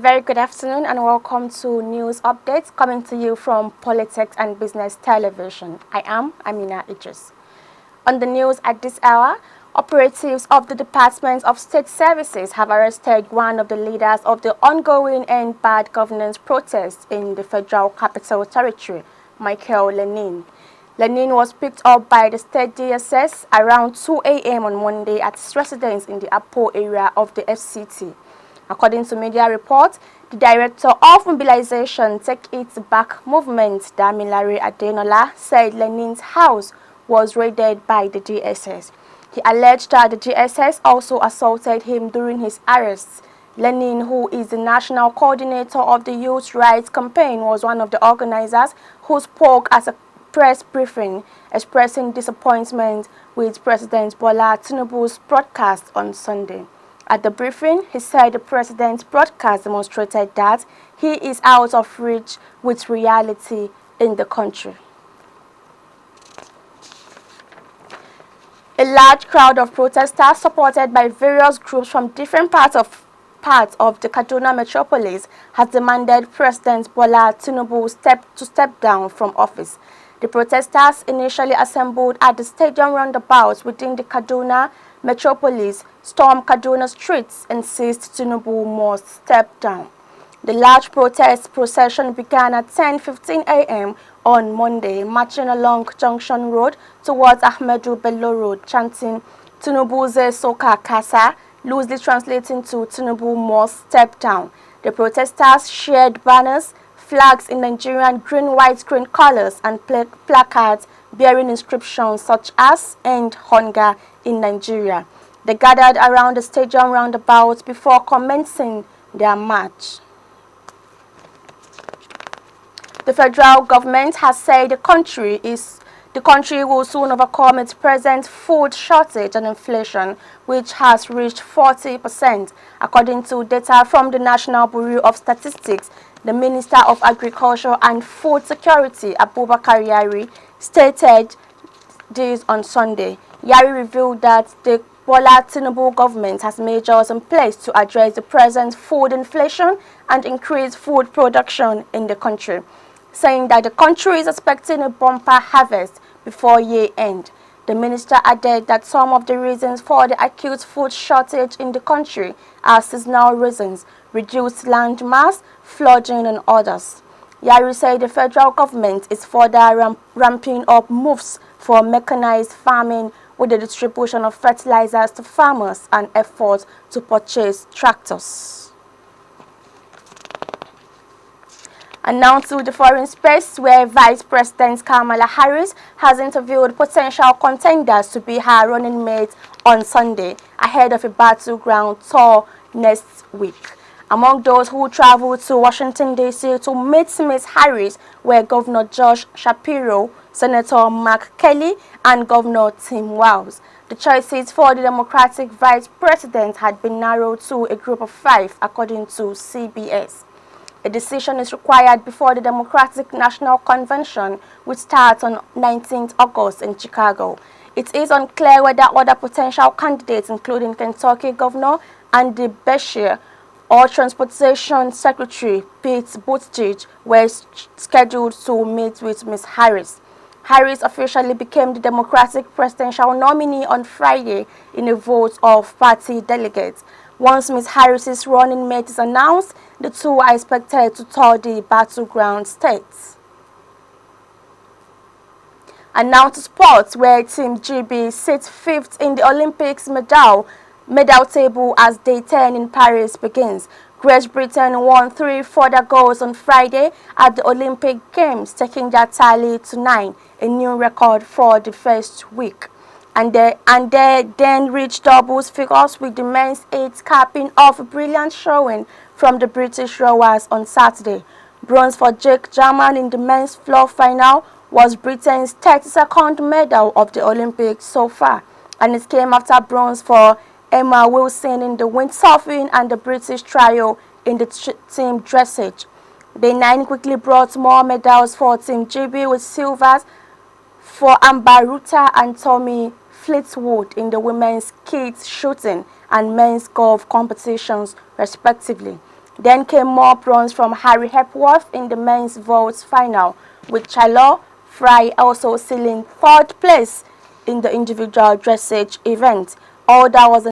very good afternoon and welcome to news updates coming to you from Politics and Business Television. I am Amina Idris. On the news at this hour, operatives of the Department of State Services have arrested one of the leaders of the ongoing End Bad Governance protests in the Federal Capital Territory, Michael Lenin. Lenin was picked up by the state DSS around 2 a.m. on Monday at his residence in the Apo area of the FCT. According to media reports, the director of mobilization Take It Back movement, Damilare Adenola, said Lenin's house was raided by the DSS. He alleged that the DSS also assaulted him during his arrest. Lenin, who is the national coordinator of the Youth Rights Campaign, was one of the organizers who spoke at a press briefing expressing disappointment with President Bola Tinubu's broadcast on Sunday. At the briefing, he said the president's broadcast demonstrated that he is out of reach with reality in the country. A large crowd of protesters supported by various groups from different parts of the Kaduna metropolis has demanded President Bola Tinubu step down from office. The protesters initially assembled at the stadium roundabout within the Kaduna metropolis, stormed Kaduna streets and insisted Tinubu must step down. The large protest procession began at 10:15 a.m. on Monday, marching along Junction Road towards Ahmedu Bello Road, chanting Tinubu's Soka Kasa, loosely translating to Tinubu must step down. The protesters shared banners, flags in Nigerian green, white, green colors, and placards bearing inscriptions such as End Hunger in Nigeria. They gathered around the stadium roundabout before commencing their march. The federal government has said the country will soon overcome its present food shortage and inflation, which has reached 40%, according to data from the National Bureau of Statistics. The Minister of Agriculture and Food Security, Abubakar Yari, stated this on Sunday. Yari revealed that the Bola Tinubu government has measures in place to address the present food inflation and increase food production in the country, saying that the country is expecting a bumper harvest before year end. The minister added that some of the reasons for the acute food shortage in the country are seasonal reasons, reduced land mass, flooding, and others. Yari said the federal government is further ramping up moves for mechanized farming with the distribution of fertilizers to farmers and efforts to purchase tractors. And now to the foreign space, where Vice President Kamala Harris has interviewed potential contenders to be her running mate on Sunday ahead of a battleground tour next week. Among those who traveled to Washington, D.C. to meet Ms. Harris were Governor Josh Shapiro, Senator Mark Kelly, and Governor Tim Walz. The choices for the Democratic Vice President had been narrowed to a group of 5, according to CBS. A decision is required before the Democratic National Convention, which starts on 19th August in Chicago. It is unclear whether other potential candidates, including Kentucky Governor Andy Beshear or Transportation Secretary Pete Buttigieg, were scheduled to meet with Ms. Harris. Harris officially became the Democratic presidential nominee on Friday in a vote of party delegates. Once Ms. Harris's running mate is announced, the two are expected to tour the battleground states. And now to sports, where Team GB sits 5th in the Olympics medal table as Day 10 in Paris begins. Great Britain won 3 further goals on Friday at the Olympic Games, taking their tally to 9, a new record for the first week. And they then reached doubles figures, with the men's 8 capping off a brilliant showing from the British rowers on Saturday. Bronze for Jake German in the men's floor final was Britain's 32nd medal of the Olympics so far, and it came after bronze for Emma Wilson in the windsurfing and the British trio in the team dressage. Day 9 quickly brought more medals for Team GB, with silvers for Amber Ruta and Tommy Fleetwood in the women's skeet shooting and men's golf competitions, respectively. Then came more bronze from Harry Hepworth in the men's vault final, with Charlo Fry also sealing 3rd place in the individual dressage event. All that was